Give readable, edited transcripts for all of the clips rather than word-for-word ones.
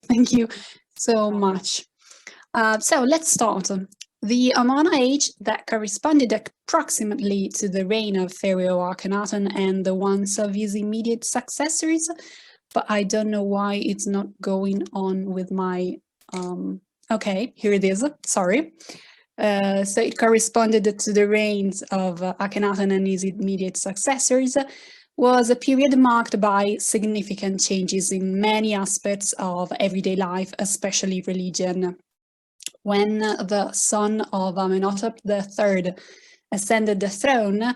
Thank you so much. So let's start. The Amana age that corresponded approximately to the reign of Pharaoh Akhenaten and the ones of his immediate successors, but I don't know why it's not going on with my... Okay, here it is, sorry. So it corresponded to the reigns of Akhenaten and his immediate successors, was a period marked by significant changes in many aspects of everyday life, especially religion. When the son of Amenhotep III ascended the throne,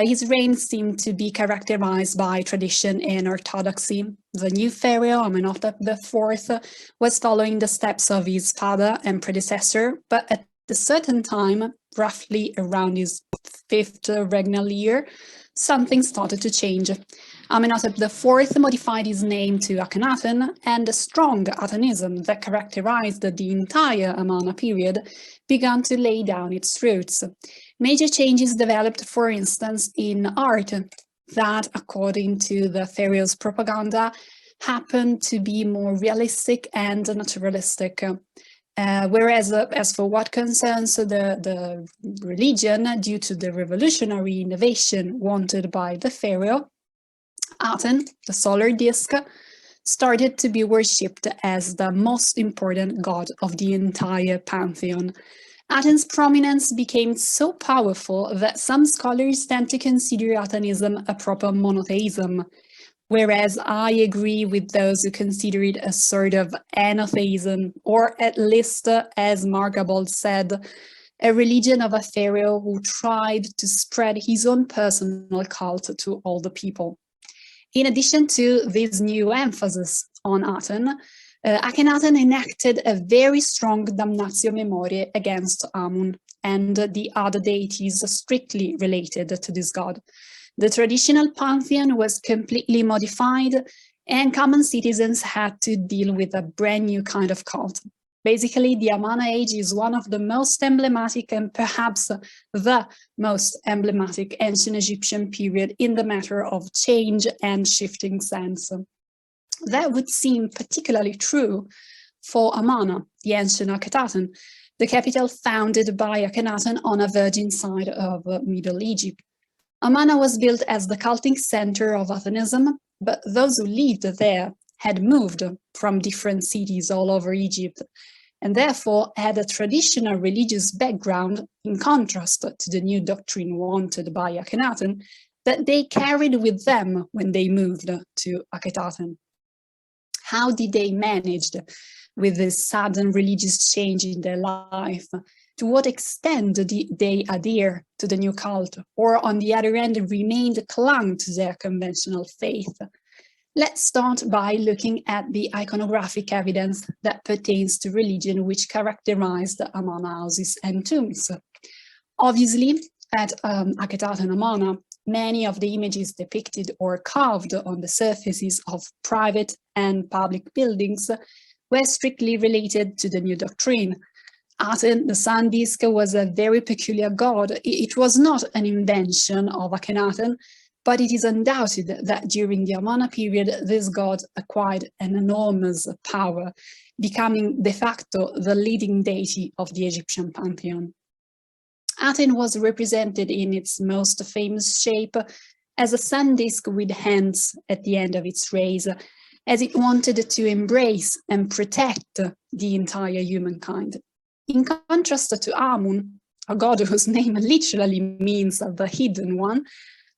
his reign seemed to be characterized by tradition and orthodoxy. The new pharaoh, Amenhotep IV, was following the steps of his father and predecessor, but at a certain time, roughly around his 5th regnal year, something started to change. Amenhotep IV modified his name to Akhenaten, and the strong Atenism that characterized the entire Amana period began to lay down its roots. Major changes developed, for instance, in art that, according to the pharaoh's propaganda, happened to be more realistic and naturalistic. Whereas, as for what concerns the religion, due to the revolutionary innovation wanted by the pharaoh, Aten, the solar disk, started to be worshipped as the most important god of the entire pantheon. Aten's prominence became so powerful that some scholars tend to consider Atenism a proper monotheism, whereas I agree with those who consider it a sort of enotheism, or at least, as Margabald said, a religion of a pharaoh who tried to spread his own personal cult to all the people. In addition to this new emphasis on Aten, Akhenaten enacted a very strong damnatio memoriae against Amun and the other deities strictly related to this god. The traditional pantheon was completely modified, and common citizens had to deal with a brand new kind of cult. Basically, the Amana age is one of the most emblematic and perhaps the most emblematic ancient Egyptian period in the matter of change and shifting sands. That would seem particularly true for Amana, the ancient Akhetaten, the capital founded by Akhenaten on a virgin side of Middle Egypt. Amana was built as the cultic center of Atenism, but those who lived there had moved from different cities all over Egypt, and therefore had a traditional religious background in contrast to the new doctrine wanted by Akhenaten that they carried with them when they moved to Akhetaten. How did they manage with this sudden religious change in their life? To what extent did they adhere to the new cult, or on the other hand, remained clung to their conventional faith? Let's start by looking at the iconographic evidence that pertains to religion which characterized the Amana houses and tombs. Obviously, at Akhetaten Amana, many of the images depicted or carved on the surfaces of private and public buildings were strictly related to the new doctrine. Aten, the sun disk, was a very peculiar god. It was not an invention of Akhenaten, but it is undoubted that during the Amana period, this god acquired an enormous power, becoming de facto the leading deity of the Egyptian pantheon. Aten was represented in its most famous shape as a sun disk with hands at the end of its rays, as it wanted to embrace and protect the entire humankind. In contrast to Amun, a god whose name literally means the hidden one,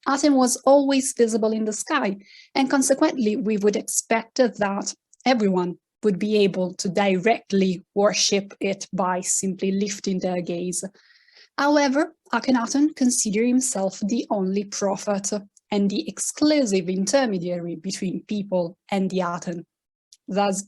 Aten was always visible in the sky, and consequently we would expect that everyone would be able to directly worship it by simply lifting their gaze. However, Akhenaten considered himself the only prophet and the exclusive intermediary between people and the Aten. Thus,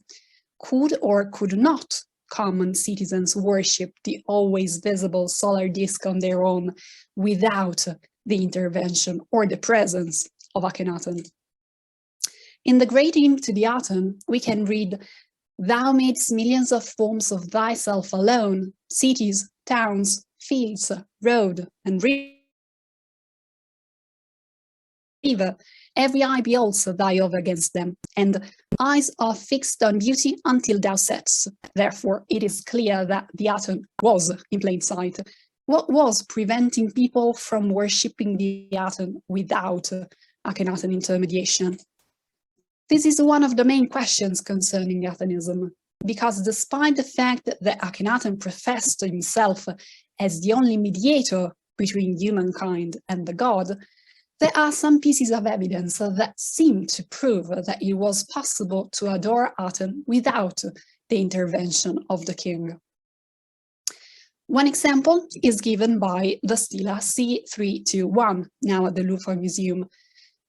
could or could not common citizens worship the always visible solar disk on their own without the intervention or the presence of Akhenaten? In the great hymn to the Aten, we can read, "Thou madest millions of forms of thyself alone, cities, towns, fields, road, and rivers, every eye beholds thy oath against them, and eyes are fixed on beauty until thou sets. Therefore, it is clear that the Aten was in plain sight. What was preventing people from worshipping the Aten without Akhenaten intermediation? This is one of the main questions concerning Athenism, because despite the fact that Akhenaten professed himself as the only mediator between humankind and the god, there are some pieces of evidence that seem to prove that it was possible to adore Aten without the intervention of the king. One example is given by the stela C321, now at the Louvre Museum,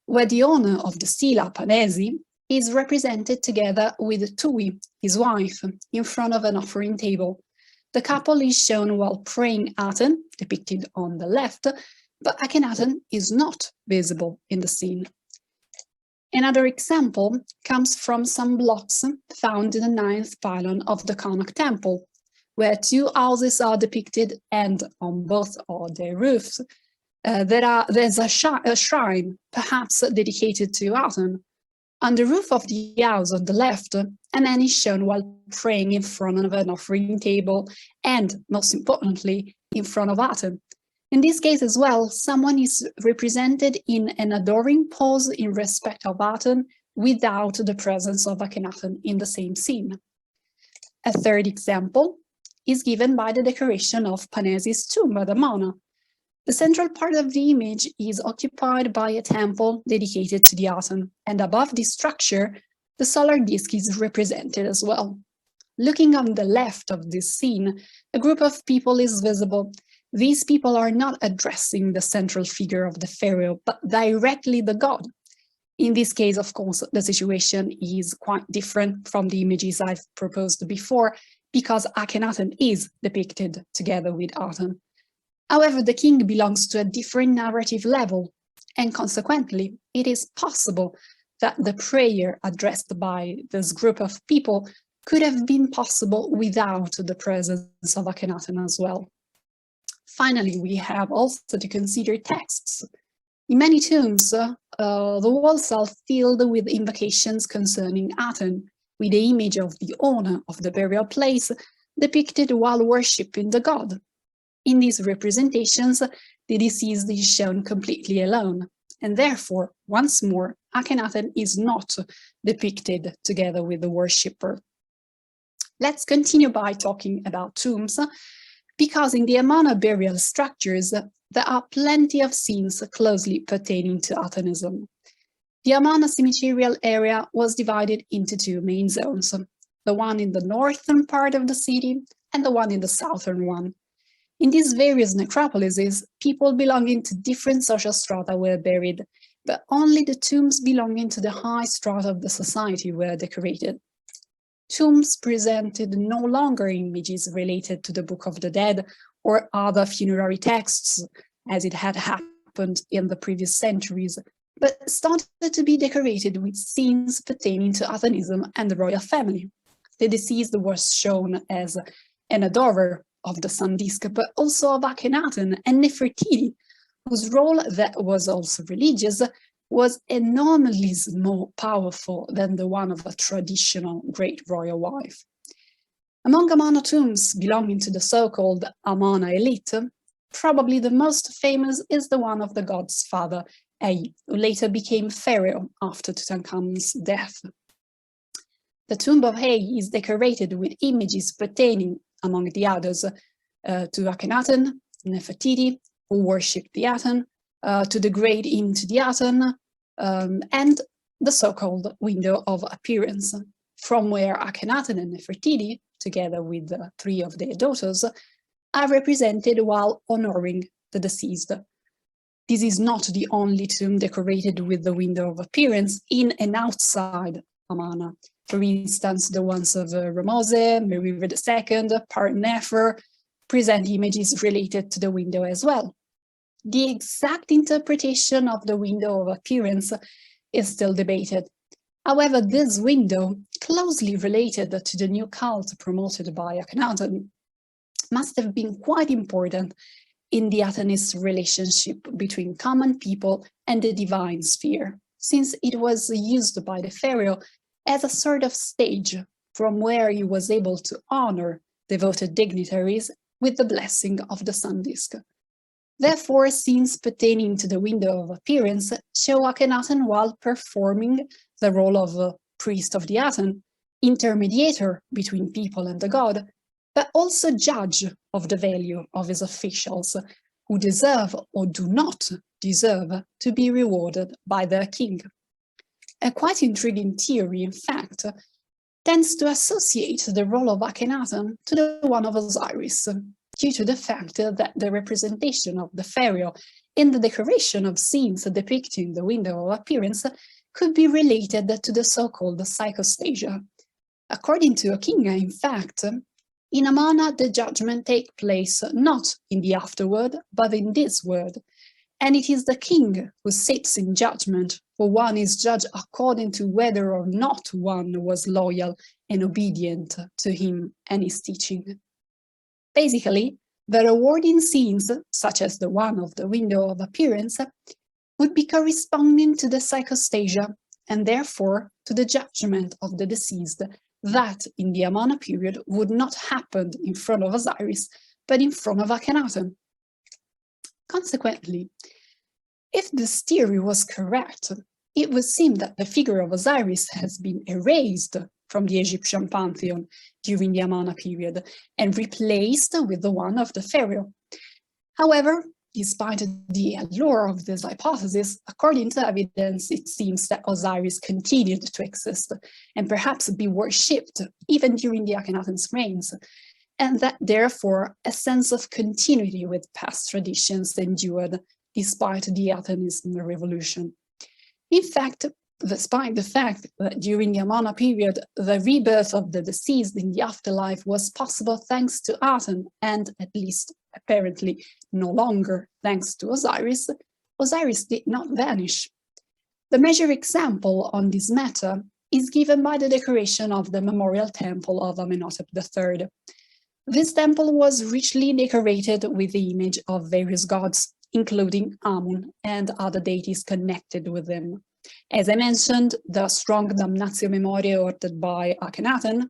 where the owner of the stela, Panesi, is represented together with Tui, his wife, in front of an offering table. The couple is shown while praying Aten, depicted on the left, but Akhenaten is not visible in the scene. Another example comes from some blocks found in the 9th pylon of the Karnak temple, where two houses are depicted, and on both of their roofs there's a shrine, perhaps dedicated to Aten. On the roof of the house on the left, a man is shown while praying in front of an offering table, and, most importantly, in front of Aten. In this case as well, someone is represented in an adoring pose in respect of Aten without the presence of Akhenaten in the same scene. A third example is given by the decoration of Panesi's tomb at Amana. The central part of the image is occupied by a temple dedicated to the Aten, and above this structure, the solar disk is represented as well. Looking on the left of this scene, a group of people is visible. These people are not addressing the central figure of the pharaoh, but directly the god. In this case, of course, the situation is quite different from the images I've proposed before, because Akhenaten is depicted together with Aten. However, the king belongs to a different narrative level, and consequently, it is possible that the prayer addressed by this group of people could have been possible without the presence of Akhenaten as well. Finally, we have also to consider texts. In many tombs, the walls are filled with invocations concerning Aten, with the image of the owner of the burial place depicted while worshipping the god. In these representations, the deceased is shown completely alone, and therefore, once more, Akhenaten is not depicted together with the worshipper. Let's continue by talking about tombs, because in the Amana burial structures, there are plenty of scenes closely pertaining to Atenism. The Amana cemeterial area was divided into two main zones, the one in the northern part of the city and the one in the southern one. In these various necropolises, people belonging to different social strata were buried, but only the tombs belonging to the high strata of the society were decorated. Tombs presented no longer images related to the Book of the Dead or other funerary texts, as it had happened in the previous centuries, but started to be decorated with scenes pertaining to Athenism and the royal family. The deceased was shown as an adorer of the sun disk, but also of Akhenaten and Nefertiti, whose role, that was also religious, was enormously more powerful than the one of a traditional great royal wife. Among Amana tombs belonging to the so-called Amana elite, probably the most famous is the one of the god's father, Ay, who later became pharaoh after Tutankhamun's death. The tomb of Ay is decorated with images pertaining, among the others, to Akhenaten, Nefertiti, who worshipped the Aten, to the great hymn to the Aten, and the so-called window of appearance, from where Akhenaten and Nefertiti, together with three of their daughters, are represented while honoring the deceased. This is not the only tomb decorated with the window of appearance in and outside Amana. For instance, the ones of Ramose, Meriva II, Part-Nefer present images related to the window as well. The exact interpretation of the window of appearance is still debated. However, this window, closely related to the new cult promoted by Akhenaten, must have been quite important, in the Atenist relationship between common people and the divine sphere, since it was used by the pharaoh as a sort of stage from where he was able to honor devoted dignitaries with the blessing of the sun disk. Therefore, scenes pertaining to the window of appearance show Akhenaten while performing the role of a priest of the Aten, intermediator between people and the god, but also judge of the value of his officials, who deserve or do not deserve to be rewarded by their king. A quite intriguing theory, in fact, tends to associate the role of Akhenaten to the one of Osiris, due to the fact that the representation of the pharaoh in the decoration of scenes depicting the window of appearance could be related to the so-called psychostasia. According to Okinga, in fact, in Amana the judgment takes place not in the afterworld, but in this world, and it is the king who sits in judgment, for one is judged according to whether or not one was loyal and obedient to him and his teaching. Basically, the rewarding scenes, such as the one of the window of appearance, would be corresponding to the psychostasia and therefore to the judgment of the deceased that in the Amana period would not happen in front of Osiris, but in front of Akhenaten. Consequently, if this theory was correct, it would seem that the figure of Osiris has been erased from the Egyptian pantheon during the Amana period and replaced with the one of the pharaoh. However, despite the allure of this hypothesis, according to evidence, it seems that Osiris continued to exist and perhaps be worshipped even during the Akhenaten's reigns, and that therefore a sense of continuity with past traditions endured despite the Athenism revolution. In fact, despite the fact that during the Amana period, the rebirth of the deceased in the afterlife was possible thanks to Aten, and at least apparently no longer thanks to Osiris, Osiris did not vanish. The major example on this matter is given by the decoration of the memorial temple of Amenhotep III. This temple was richly decorated with the image of various gods, including Amun and other deities connected with them. As I mentioned, the strong damnatio memoriae ordered by Akhenaten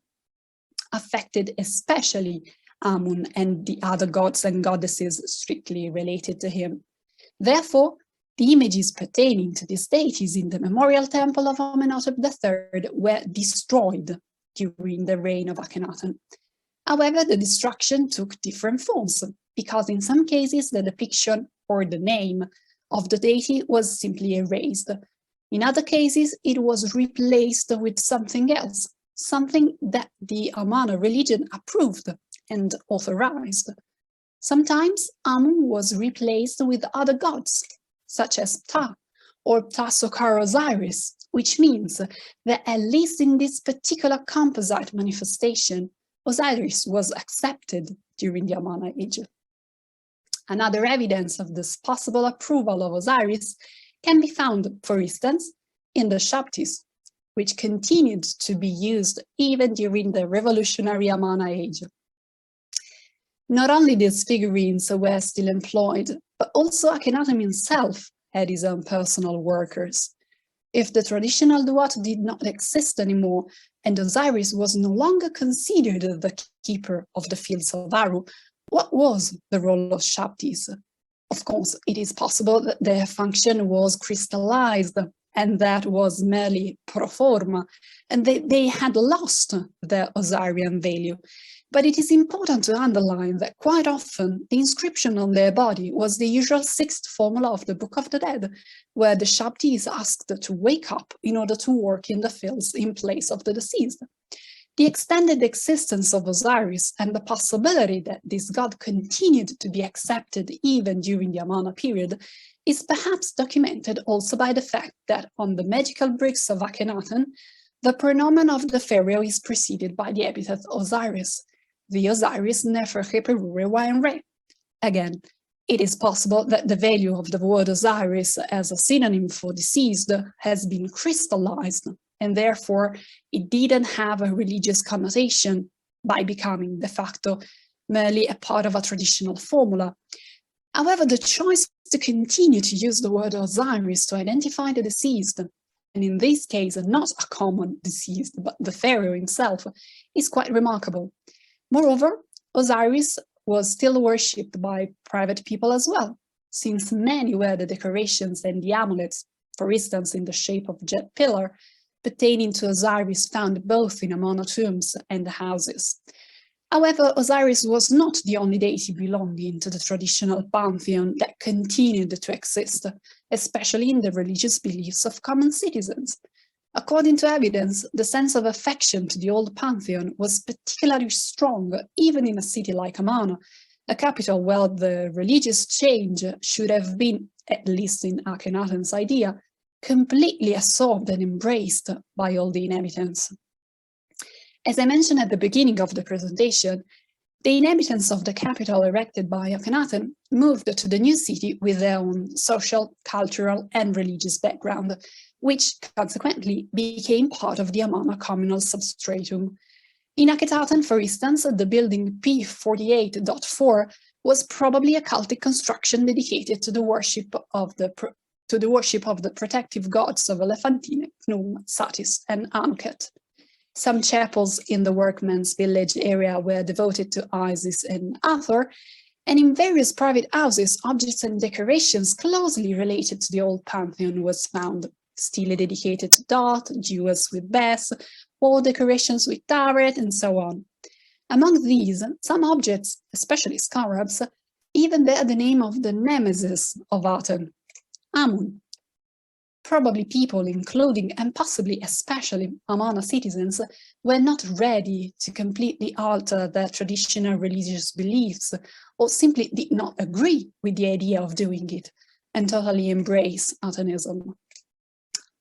affected especially Amun and the other gods and goddesses strictly related to him. Therefore, the images pertaining to these deities in the memorial temple of Amenhotep III were destroyed during the reign of Akhenaten. However, the destruction took different forms, because in some cases the depiction or the name of the deity was simply erased. In other cases, it was replaced with something else, something that the Amana religion approved and authorized. Sometimes Amun was replaced with other gods, such as Ptah or Ptah-Sokar Osiris, which means that at least in this particular composite manifestation, Osiris was accepted during the Amana age. Another evidence of this possible approval of Osiris can be found, for instance, in the Shabtis, which continued to be used even during the revolutionary Amana age. Not only these figurines were still employed, but also Akhenaten himself had his own personal workers. If the traditional duat did not exist anymore, and Osiris was no longer considered the keeper of the fields of Aru, what was the role of Shabtis? Of course, it is possible that their function was crystallized, and that was merely pro forma, and they had lost their Osirian value. But it is important to underline that quite often the inscription on their body was the usual sixth formula of the Book of the Dead, where the Shabti is asked to wake up in order to work in the fields in place of the deceased. The extended existence of Osiris and the possibility that this god continued to be accepted even during the Amana period is perhaps documented also by the fact that on the magical bricks of Akhenaten, the pronomen of the pharaoh is preceded by the epithet Osiris, the Osiris Nefer Heperure Waenre. Again, it is possible that the value of the word Osiris as a synonym for deceased has been crystallized, and therefore it didn't have a religious connotation by becoming de facto merely a part of a traditional formula. However, the choice to continue to use the word Osiris to identify the deceased, and in this case not a common deceased, but the pharaoh himself, is quite remarkable. Moreover, Osiris was still worshipped by private people as well, since many were the decorations and the amulets, for instance in the shape of a jet pillar, pertaining to Osiris found both in Amona tombs and houses. However, Osiris was not the only deity belonging to the traditional pantheon that continued to exist, especially in the religious beliefs of common citizens. According to evidence, the sense of affection to the old pantheon was particularly strong even in a city like Amana, a capital where the religious change should have been, at least in Akhenaten's idea, completely absorbed and embraced by all the inhabitants. As I mentioned at the beginning of the presentation, the inhabitants of the capital erected by Akhenaten moved to the new city with their own social, cultural, and religious background, which consequently became part of the Amana communal substratum. In Akhenaten, for instance, the building P48.4 was probably a cultic construction dedicated to the worship of the protective gods of Elephantine, Khnum, Satis, and Ankhet. Some chapels in the workmen's village area were devoted to Isis and Hathor, and in various private houses, objects and decorations closely related to the old pantheon was found. Stele dedicated to Thoth, jewels with Bes, wall decorations with Taret, and so on. Among these, some objects, especially scarabs, even bear the name of the nemesis of Aten, Amun. Probably people, including and possibly especially Amana citizens, were not ready to completely alter their traditional religious beliefs, or simply did not agree with the idea of doing it, and totally embrace Atenism.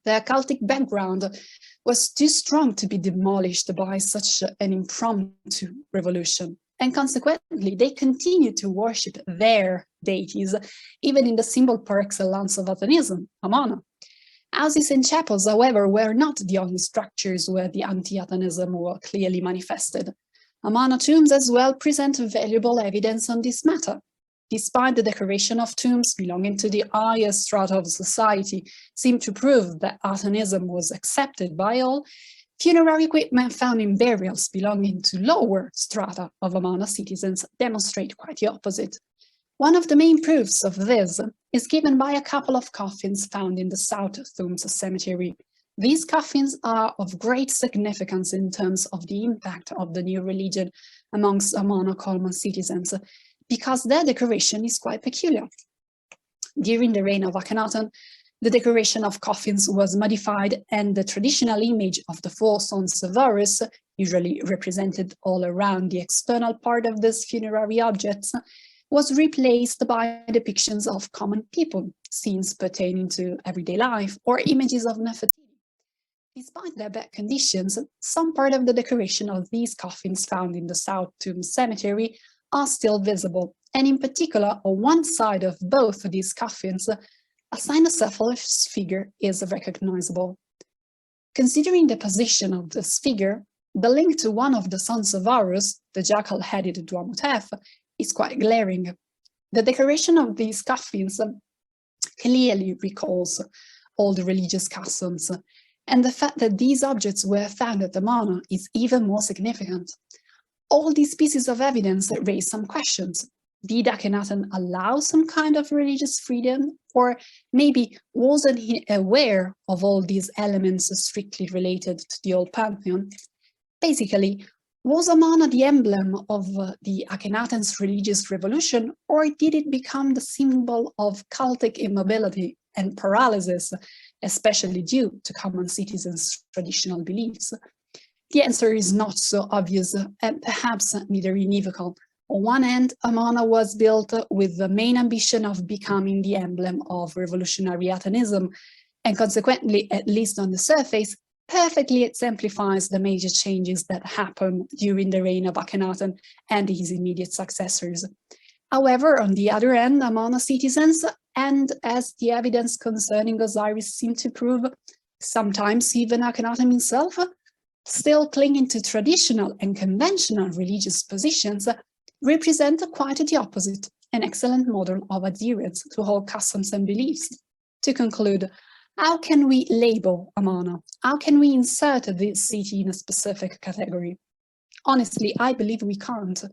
Their cultic background was too strong to be demolished by such an impromptu revolution, and consequently they continued to worship their deities, even in the symbol par excellence of Atenism, Amana. Houses and chapels, however, were not the only structures where the anti-Atenism were clearly manifested. Amana tombs as well present valuable evidence on this matter. Despite the decoration of tombs belonging to the higher strata of society seem to prove that Atenism was accepted by all, funerary equipment found in burials belonging to lower strata of Amana citizens demonstrate quite the opposite. One of the main proofs of this is given by a couple of coffins found in the South Tombs Cemetery. These coffins are of great significance in terms of the impact of the new religion amongst Amana common citizens, because their decoration is quite peculiar. During the reign of Akhenaten, the decoration of coffins was modified, and the traditional image of the four sons of Horus, usually represented all around the external part of these funerary objects, was replaced by depictions of common people, scenes pertaining to everyday life, or images of Nefertiti. Despite their bad conditions, some part of the decoration of these coffins found in the South Tomb Cemetery are still visible, and in particular, on one side of both of these coffins, a cynocephalous figure is recognizable. Considering the position of this figure, the link to one of the sons of Horus, the jackal-headed Duamutef, is quite glaring. The decoration of these coffins clearly recalls all the religious customs, and the fact that these objects were found at Amana is even more significant. All these pieces of evidence raise some questions. Did Akhenaten allow some kind of religious freedom, or maybe wasn't he aware of all these elements strictly related to the old pantheon? Basically, was Amana the emblem of the Akhenaten's religious revolution, or did it become the symbol of cultic immobility and paralysis, especially due to common citizens' traditional beliefs? The answer is not so obvious, and perhaps neither unequivocal. On one hand, Amana was built with the main ambition of becoming the emblem of revolutionary Atenism, and consequently, at least on the surface, perfectly exemplifies the major changes that happened during the reign of Akhenaten and his immediate successors. However, on the other hand, Amana citizens, and as the evidence concerning Osiris seemed to prove, sometimes even Akhenaten himself, still clinging to traditional and conventional religious positions, represent quite the opposite. an excellent model of adherence to all customs and beliefs. To conclude, how can we label Amana? How can we insert this city in a specific category? Honestly, I believe we can't.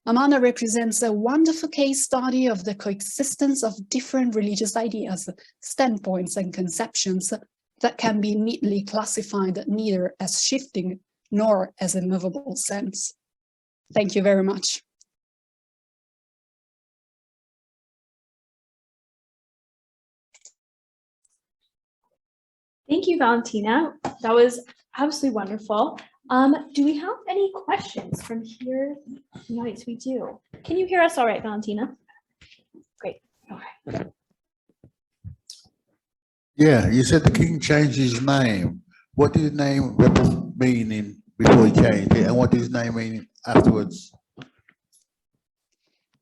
Amana represents a wonderful case study of the coexistence of different religious ideas, standpoints, and conceptions that can be neatly classified neither as shifting nor as immovable sense. Thank you very much. Thank you, Valentina. That was absolutely wonderful. Do we have any questions from here? Yes, we do. Can you hear us all right, Valentina? Great. Okay. Yeah, you said the king changed his name. What did his name mean before he changed it, and what did his name mean afterwards?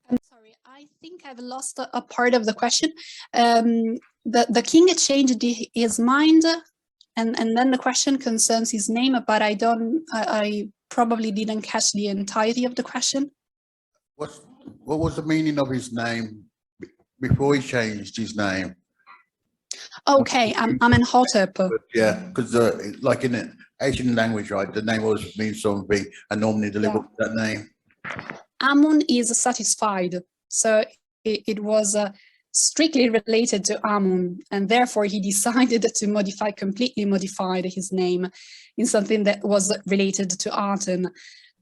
I'm sorry, I think I've lost a part of the question. The king changed his mind, and then the question concerns his name, but I probably didn't catch the entirety of the question. What was the meaning of his name before he changed his name? Okay, Amenhotep. Yeah, because like in the Asian language, right, the name always means something, and normally they live up to that name. Amun is satisfied, so it was strictly related to Amun, and therefore he decided to completely modify his name in something that was related to Aten.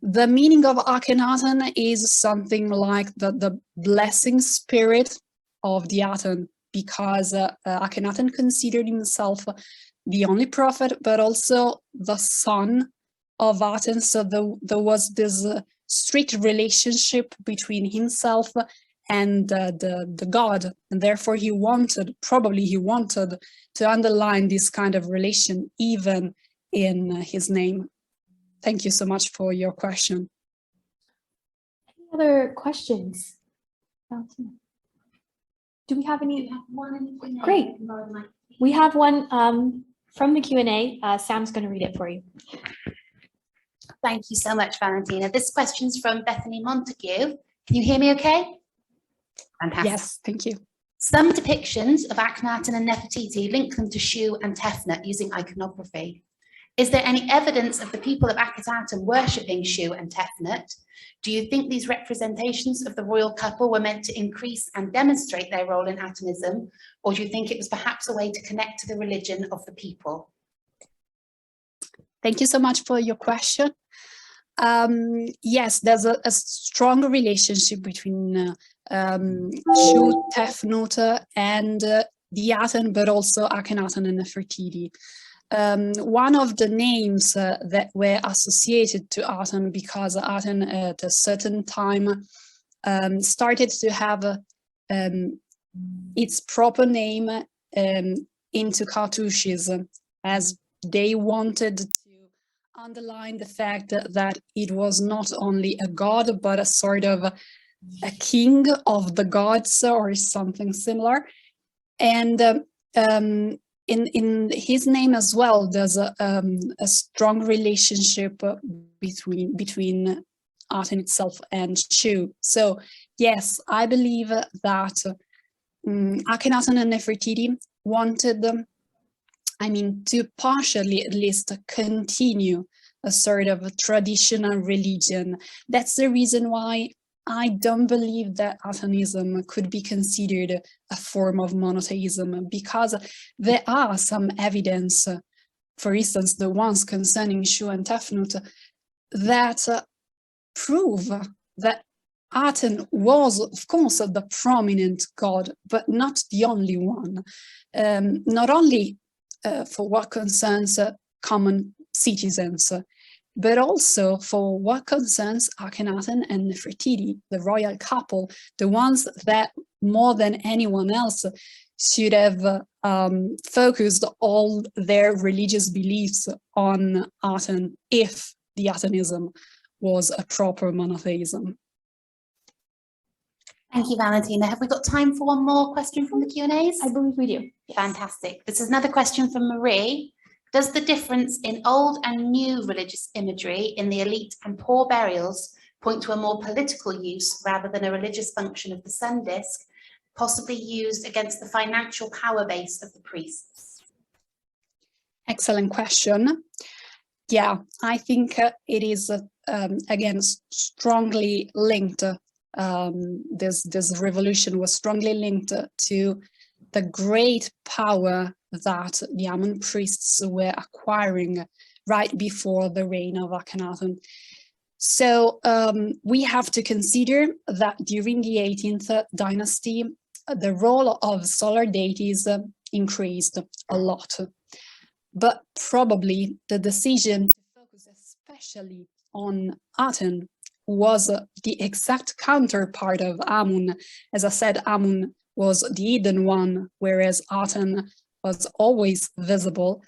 The meaning of Akhenaten is something like the blessing spirit of the Aten, because Akhenaten considered himself the only prophet, but also the son of Aten. So there was this strict relationship between himself and the god, and therefore he wanted to underline this kind of relation even in his name. Thank you so much for your question. Any other questions? Do we have any? Great. We have one from the Q&A. Sam's going to read it for you. Thank you so much, Valentina. This question's from Bethany Montague. Can you hear me okay? Fantastic. Yes, thank you. Some depictions of Akhenaten and Nefertiti link them to Shu and Tefnut using iconography. Is there any evidence of the people of Akhenaten worshipping Shu and Tefnut? Do you think these representations of the royal couple were meant to increase and demonstrate their role in Atenism, or do you think it was perhaps a way to connect to the religion of the people? Thank you so much for your question. Yes, there's a strong relationship between Shu, Tefnut, and the Aten, but also Akhenaten and Nefertiti. One of the names that were associated to Aten, because Aten at a certain time started to have its proper name into cartouches, as they wanted to underline the fact that it was not only a god, but a sort of a king of the gods or something similar. And in his name as well, there's a strong relationship between Aten itself and Shu. So yes, I believe that Akhenaten and Nefertiti wanted, to partially at least continue a sort of a traditional religion. That's the reason why I don't believe that Atenism could be considered a form of monotheism, because there are some evidence, for instance, the ones concerning Shu and Tefnut, that prove that Aten was, of course, the prominent god, but not the only one. Not only for what concerns common citizens, but also for what concerns Akhenaten and Nefertiti, the royal couple, the ones that more than anyone else should have focused all their religious beliefs on Aten, if the Atenism was a proper monotheism. Thank you, Valentina. Have we got time for one more question from the Q&As? I believe we do. Yes. Fantastic. This is another question from Marie. Does the difference in old and new religious imagery in the elite and poor burials point to a more political use rather than a religious function of the sun disk, possibly used against the financial power base of the priests? Excellent question. Yeah, I think it is, again, strongly linked. This revolution was strongly linked to the great power that the Amun priests were acquiring right before the reign of Akhenaten. So we have to consider that during the 18th dynasty, the role of solar deities increased a lot. But probably the decision to focus especially on Aten was the exact counterpart of Amun. As I said, Amun was the hidden one, whereas Aten was always visible,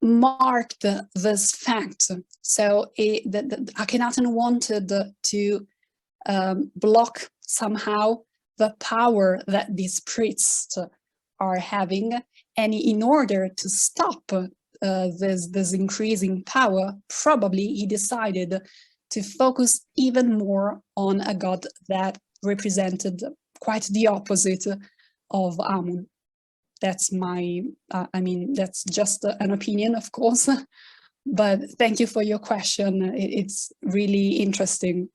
marked this fact. So Akhenaten wanted to block somehow the power that these priests are having, and in order to stop this increasing power, probably he decided to focus even more on a god that represented quite the opposite of Amun. That's my, that's just an opinion, of course, but thank you for your question. It's really interesting.